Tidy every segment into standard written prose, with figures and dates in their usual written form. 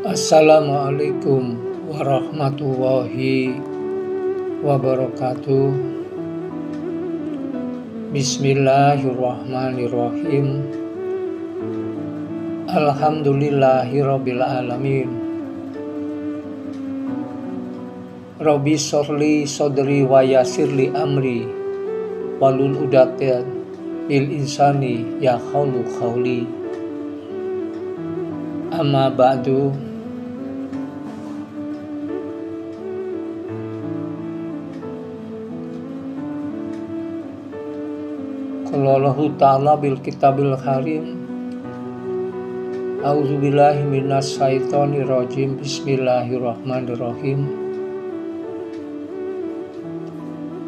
Assalamualaikum warahmatullahi wabarakatuh. Bismillahirrahmanirrahim. Alhamdulillahirabbil alamin. Rabbi shrahli sadri wa yassirli amri wahlul 'uqdatam min lisani yafqahu qawli. Amma ba'du. Qala Allah Ta'ala bil kitabil karim. A'udzubillahi minasyaitonir rajim. Bismillahirrahmanirrahim.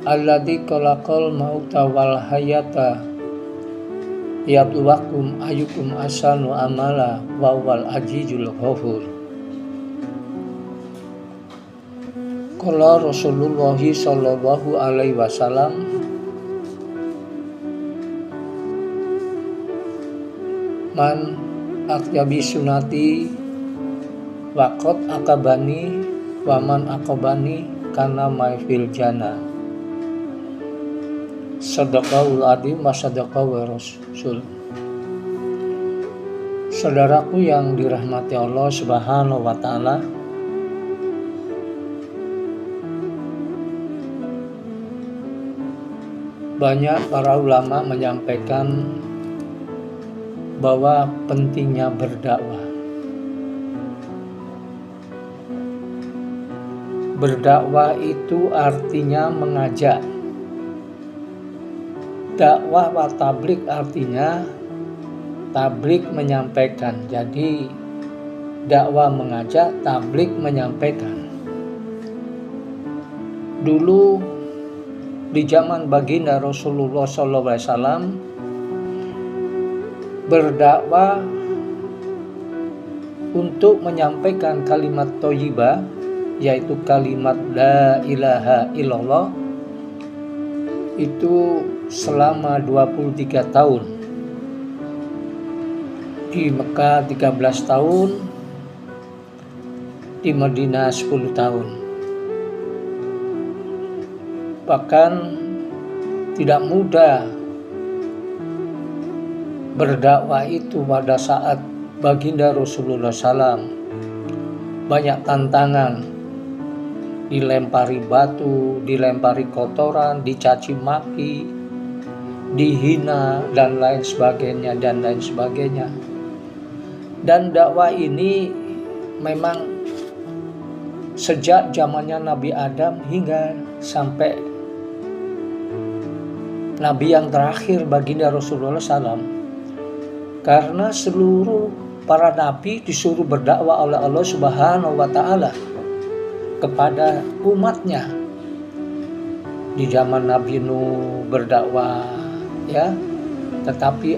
Alladzi khalaqal mauta wal hayata liyabluwakum ayyukum ahsanu amala wa huwal azizul ghafur. Qala Rasulullah sallallahu alaihi wasallam, man akjabi sunati waqad akabani wa man akabani kana maifil jannah. Sadaqahul adzim wa sadaqahu rasul. Saudaraku yang dirahmati Allah Subhanahu wa taala, banyak para ulama menyampaikan bahwa pentingnya berdakwah. Berdakwah itu artinya mengajak. Dakwah wa tablik artinya tablik menyampaikan. Jadi dakwah mengajak, tablik menyampaikan. Dulu di zaman baginda Rasulullah SAW, berdakwah untuk menyampaikan kalimat thayyibah, yaitu kalimat la ilaha illallah, itu selama 23 tahun. Di Mekah 13 tahun, di Madinah 10 tahun. Bahkan tidak mudah berdakwah itu pada saat baginda Rasulullah SAW. Banyak tantangan, dilempari batu, dilempari kotoran, dicaci maki, dihina dan lain sebagainya. Dan dakwah ini memang sejak zamannya Nabi Adam hingga sampai Nabi yang terakhir baginda Rasulullah SAW. Karena seluruh para nabi disuruh berdakwah oleh Allah Subhanahu wa taala kepada umatnya. Di zaman Nabi Nuh berdakwah, ya, tetapi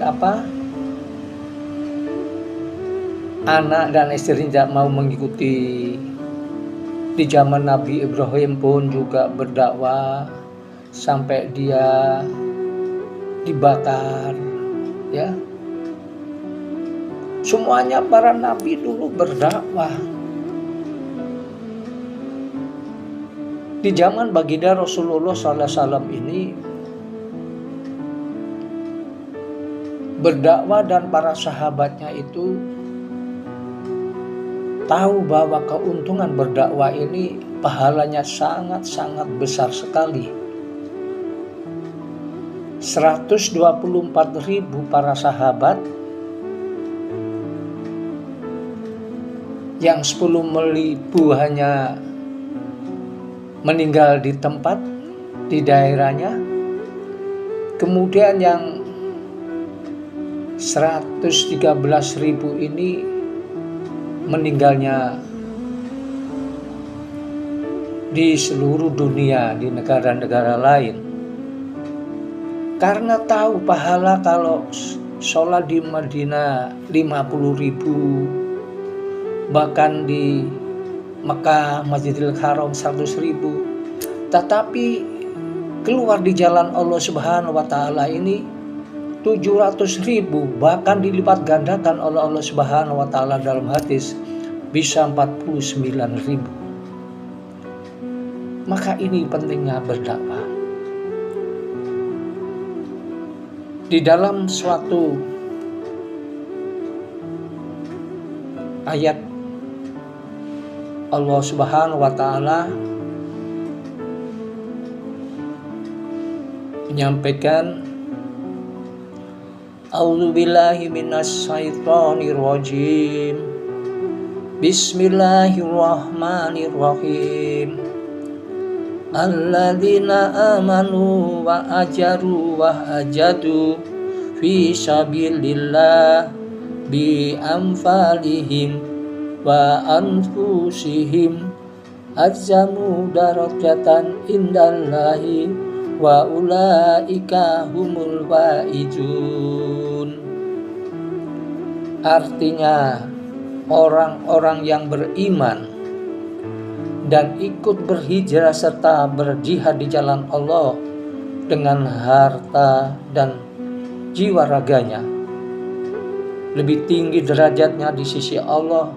anak dan istri tidak mau mengikuti. Di zaman Nabi Ibrahim pun juga berdakwah sampai dia dibakar, ya. Semuanya para nabi dulu berdakwah. Di zaman baginda Rasulullah SAW ini berdakwah, dan para sahabatnya itu tahu bahwa keuntungan berdakwah ini pahalanya sangat-sangat besar sekali. 124.000 para sahabat, yang 10.000 hanya meninggal di tempat, di daerahnya. Kemudian yang 113.000 ini meninggalnya di seluruh dunia, di negara-negara lain. Karena tahu pahala kalau sholat di Madinah 50.000, bahkan di Mekah Masjidil Haram 100.000. Tetapi keluar di jalan Allah Subhanahu wa taala ini 700.000, bahkan dilipat gandakan oleh Allah Subhanahu wa Ta'ala dalam hadis bisa 49.000. Maka ini pentingnya berdakwah. Di dalam suatu ayat Allah Subhanahu wa Ta'ala menyampaikan, A'udzubillahi minasyaitonirrajim. Bismillahirrahmanirrahim. Alladzina amanu wa ajaru wa hajadu fi sabilillah bi anfalihim wa anfusihim azzamu darajatan indallahi wa ulaika humul faizun. Artinya, orang-orang yang beriman dan ikut berhijrah serta berjihad di jalan Allah dengan harta dan jiwa raganya lebih tinggi derajatnya di sisi Allah,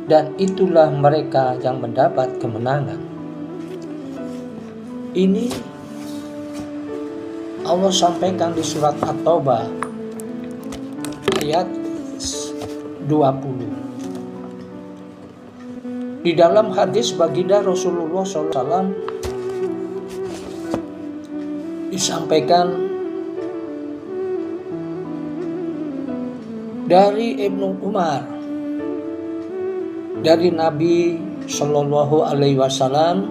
dan itulah mereka yang mendapat kemenangan. Ini Allah sampaikan di surat At-Taubah ayat 20. Di dalam hadis baginda Rasulullah SAW disampaikan dari Ibnu Umar, dari Nabi Shallallahu Alaihi Wasallam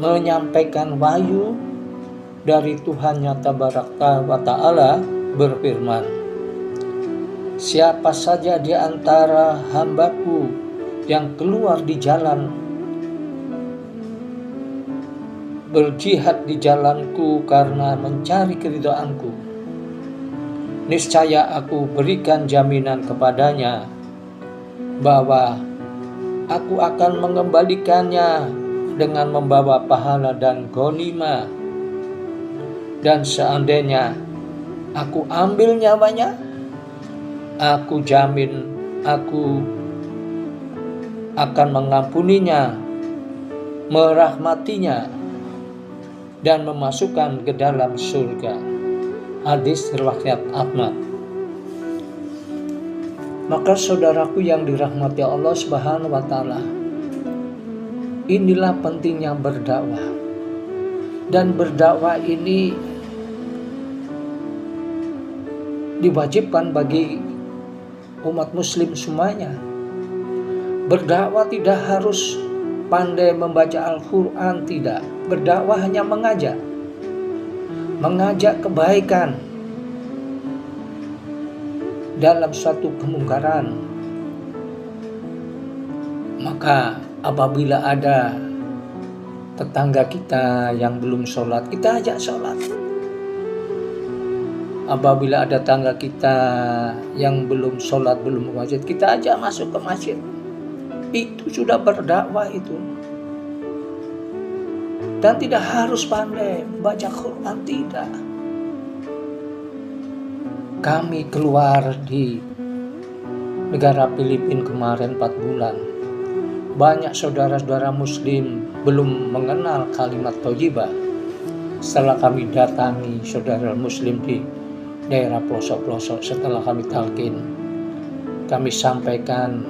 menyampaikan wahyu dari Tuhannya Tabaraka wa Ta'ala berfirman, siapa saja di antara hambaku yang keluar di jalan berjihad di jalanku karena mencari keridhaanku, niscaya aku berikan jaminan kepadanya bahwa aku akan mengembalikannya dengan membawa pahala dan ghanimah. Dan seandainya aku ambil nyawanya, aku jamin aku akan mengampuninya, merahmatinya, dan memasukkan ke dalam surga. Hadis riwayat Ahmad. Maka saudaraku yang dirahmati Allah Subhanahu wa Ta'ala, inilah pentingnya berdakwah. Dan berdakwah ini diwajibkan bagi umat muslim semuanya. Berdakwah tidak harus pandai membaca Al-Quran, tidak. Berdakwah hanya mengajak kebaikan dalam suatu kemungkaran. Maka apabila ada tetangga kita yang belum sholat, kita ajak sholat. Apabila ada tetangga kita yang belum sholat, belum masjid, kita ajak masuk ke masjid. Itu sudah berdakwah itu. Dan tidak harus pandai baca Quran, tidak. Kami keluar di negara Filipina kemarin 4 bulan. Banyak saudara-saudara muslim belum mengenal kalimat thayyibah. Setelah kami datangi saudara muslim di daerah pelosok-pelosok, setelah kami talqin, kami sampaikan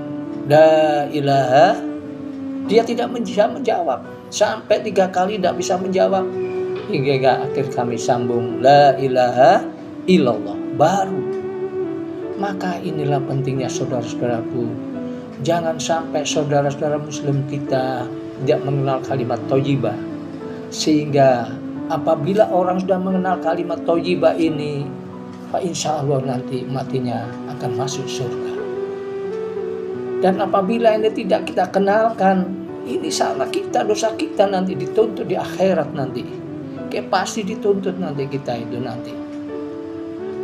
la ilaha, dia tidak bisa menjawab. Sampai 3 kali tidak bisa menjawab, hingga akhir kami sambung la ilaha illallah, baru. Maka inilah pentingnya saudara-saudaraku, jangan sampai saudara-saudara muslim kita tidak mengenal kalimat thayyibah, sehingga apabila orang sudah mengenal kalimat thayyibah ini, insya Allah nanti matinya akan masuk surga. Dan apabila ini tidak kita kenalkan, ini salah kita, dosa kita nanti dituntut di akhirat nanti. Pasti dituntut nanti kita itu nanti.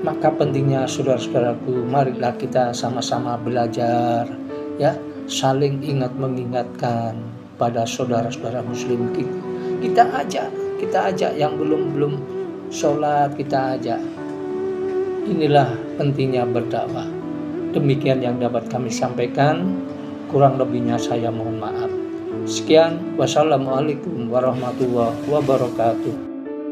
Maka pentingnya saudara-saudaraku, marilah kita sama-sama belajar, ya, saling ingat mengingatkan pada saudara-saudara muslim kita. Kita ajak yang belum sholat, kita ajak. Inilah pentingnya berdakwah. Demikian yang dapat kami sampaikan. Kurang lebihnya saya mohon maaf. Sekian, wassalamualaikum warahmatullahi wabarakatuh.